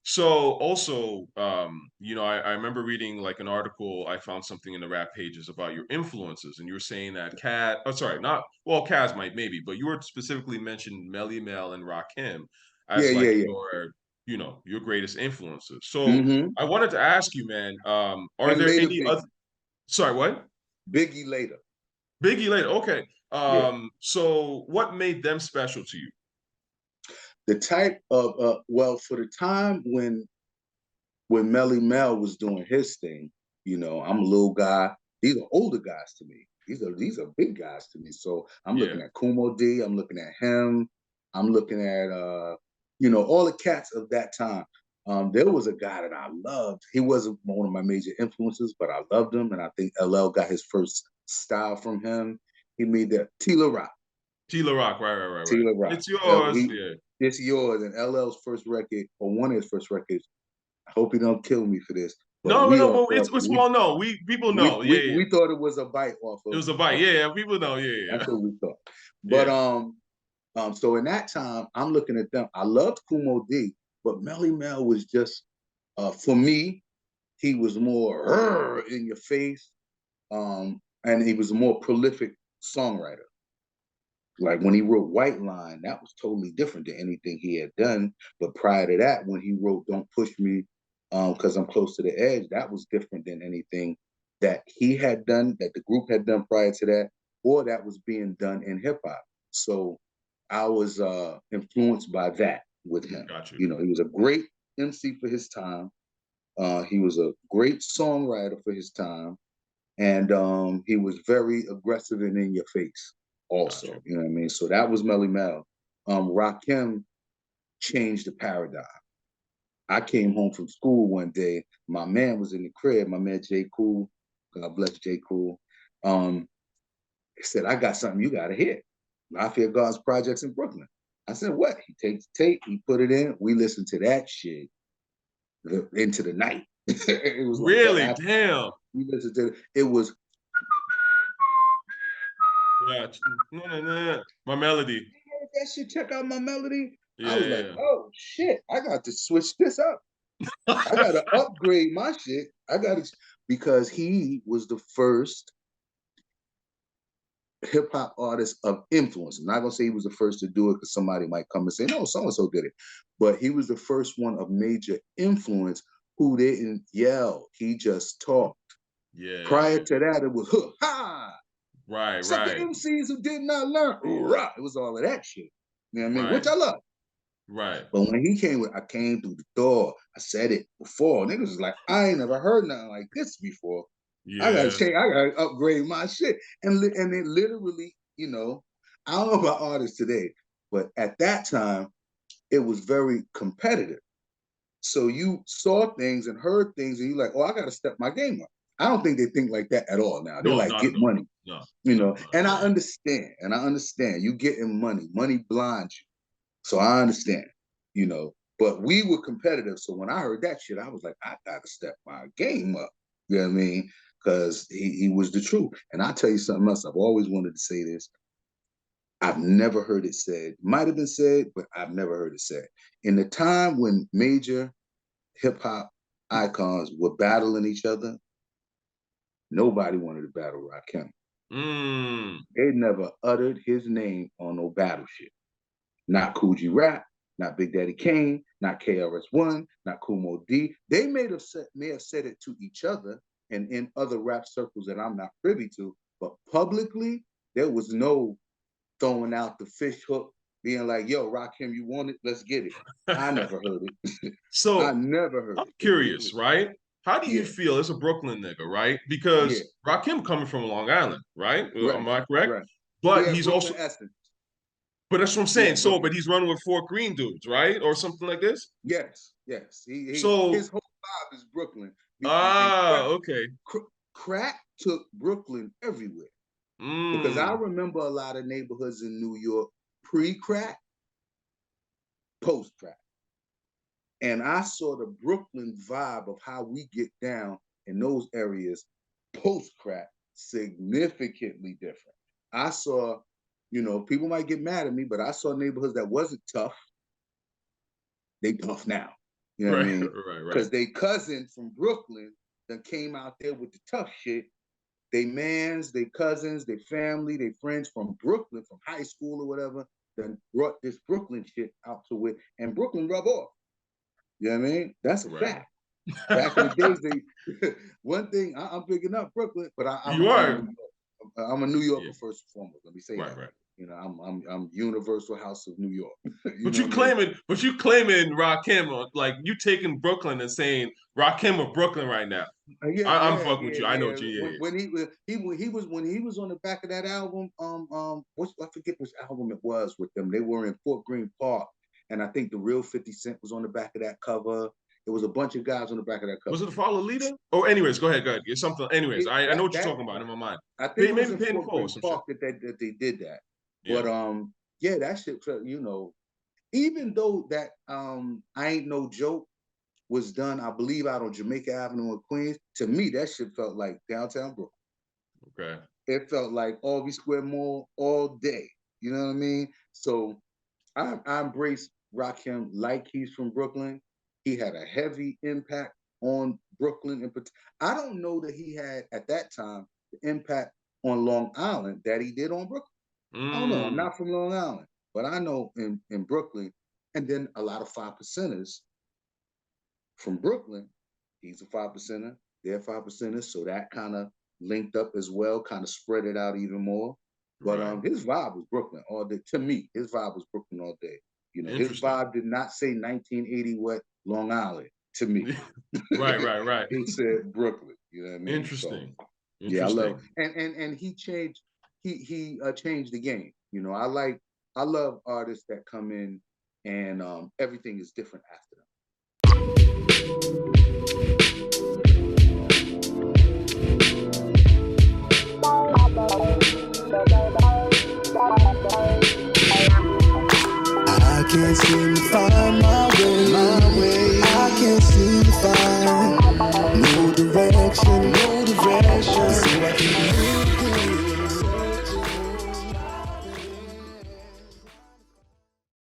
So also, I remember reading like an article. I found something in the rap pages about your influences, and you were saying that sorry, not well, Kaz might maybe, but you were specifically mentioned Melly Mel and Rakim Yeah, as yeah, like yeah. your greatest influences. So Hmm. I wanted to ask you, man, are And there later any other? Biggie. Sorry, what? Biggie later. Biggie later. Okay. Yeah. So what made them special to you? The type of well, for the time when Melly Mel was doing his thing, I'm a little guy. These are older guys to me. These are big guys to me. So I'm Yeah. looking at Kumo D. I'm looking at him. I'm looking at all the cats of that time. There was a guy that I loved. He wasn't one of my major influences, but I loved him, and I think LL got his first style from him. He made that Tila Rock. Tila Rock. Right. Right. Right. Right. Tila Rock. It's yours. Yeah. It's yours, and LL's first record, or one of his first records. I hope he don't kill me for this, but No, we no, all but thought it's well, no. We people know. Yeah. Yeah. we thought it was a bite It was a bite. off Yeah. of. Yeah. People know. Yeah. That's Yeah. what we thought. But Yeah. so in that time, I'm looking at them. I loved Kumo D, but Melly Mel was just for me. He was more in your face, and he was a more prolific songwriter. Like when he wrote White Line, that was totally different than anything he had done. But prior to that, when he wrote Don't Push Me, because I'm close to the edge, that was different than anything that he had done, that the group had done prior to that, or that was being done in hip hop. So I was influenced by that with him. Got you. He was a great MC for his time. He was a great songwriter for his time, and he was very aggressive and in your face Got you. also. You know what I mean? So that was Melly Mel. Rakim changed the paradigm. I came home from school one day. My man was in the crib. My man J. Cool, God bless J. Cool. Um, he said, "I got something you got to hear. Lafayette Gardens Projects in Brooklyn." I said, "What?" He takes the tape, he put it in. We listened to that shit into the night. It was like that. Really? Damn. We listened to it. It was Yeah. No, no, no. My melody. that shit, check out my melody. I Yeah. was like, Yeah. oh shit, I got to switch this up. I got to Yeah. upgrade my shit. I got to, because he was the first hip hop artist of influence. I'm not gonna say he was the first to do it because somebody might come and say, no, so and so did it. But he was the first one of major influence who didn't yell. He just talked. Yeah. Prior Yeah. to that, it was huh, ha. Right. Sucker Right. MCs who did not learn. Hoorah. It was all of that shit. You know what I mean? Which Right. I love. Right. But when he came with, I came through the door. I said it before. Niggas was like, I ain't never heard nothing like this before. I gotta Yeah. change. I gotta upgrade my shit. And it literally, I don't know about artists today, but at that time, it was very competitive. So you saw things and heard things, and you're like, oh, I gotta step my game up. I don't think they think like that at all now. They're No, like, not get at all. money, No. No. Not And at I all. understand, You getting money. Money blinds you. So I understand, But we were competitive. So when I heard that shit, I was like, I gotta step my game up. You know what I mean? Because he was the truth. And I'll tell you something else. I've always wanted to say this. I've never heard it said. Might have been said, but I've never heard it said. In the time when major hip hop icons were battling each other, nobody wanted to battle Rakim. Mm. They never uttered his name on no battle shit. Not Coogee Rap, not Big Daddy Kane, not KRS-One, not Kumo D. They may have said it to each other and in other rap circles that I'm not privy to, but publicly, there was no throwing out the fish hook, being like, yo, Rakim, you want it? Let's get it. I never heard it. I So never heard I'm it. curious, right? How do you Yeah, feel as a Brooklyn nigga, right? yeah, Because Rakim coming from Long Island, right? right, Am I correct? right. He But had he's Brooklyn also, essence. but that's what I'm He saying. had So, Brooklyn. but he's running with four green dudes, right? Or something like this. Yes, yes. His So, whole vibe is Brooklyn. And okay. crack took Brooklyn everywhere. Because I Mm, remember a lot of neighborhoods in New York pre-crack, post-crack. And I saw the Brooklyn vibe of how we get down in those areas post-crack significantly different. I saw, people might get mad at me, but I saw neighborhoods that wasn't tough. They tough now. You know what I Right, mean? right, right. Because they cousin from Brooklyn that came out there with the tough shit. They mans, they cousins, they family, they friends from Brooklyn, from high school or whatever, then brought this Brooklyn shit out to it, and Brooklyn rub off. You know what I mean? That's a Right. fact. Back in the days, they one thing I'm picking up Brooklyn, but I'm You I'm a are. New Yorker. I'm a New Yeah. Yorker first and foremost. Let me say Right, that. right. You know, I'm Universal House of New York. You But know you what I mean? claiming Rakim, like you taking Brooklyn and saying Rakim of Brooklyn right now. Yeah, I'm yeah, fucking with yeah, you. I know yeah. what you. Yeah, When he was when he was on the back of that album, what's I forget which album it was with them. They were in Fort Greene Park, and I think the real 50 Cent was on the back of that cover. There was a bunch of guys on the back of that was cover. it the Follow Leader? Oh, anyways, go ahead, go ahead. It's something. Anyways, I know what you're That talking about in my mind. I think it was Maybe in Pay in Fort Full or Greene some shit. Park that they did that. Yeah. But yeah, that shit, you know, even though that I Ain't No Joke was done, I believe, out on Jamaica Avenue in Queens, to me that shit felt like downtown Brooklyn. Okay. It felt like Albee Square Mall all day. You know what I mean? So I embrace Rakim like he's from Brooklyn. He had a heavy impact on Brooklyn. I don't know that he had at that time the impact on Long Island that he did on Brooklyn. I don't know. I'm Mm. not from Long Island, but I know in Brooklyn, and then a lot of 5%ers from Brooklyn. He's a 5%er. They're 5%ers, so that kind of linked up as well, kind of spread it out even more. But Right. his vibe was Brooklyn all day. To me, his vibe was Brooklyn all day. You know, his Interesting. vibe did not say 1980 what Long Island to me. Right, right, right. It said Brooklyn. You know what I mean? So Interesting. yeah, I love Interesting. and he changed. He changed the game. You know, I love artists that come in and everything is different after them. I can't seem to find my way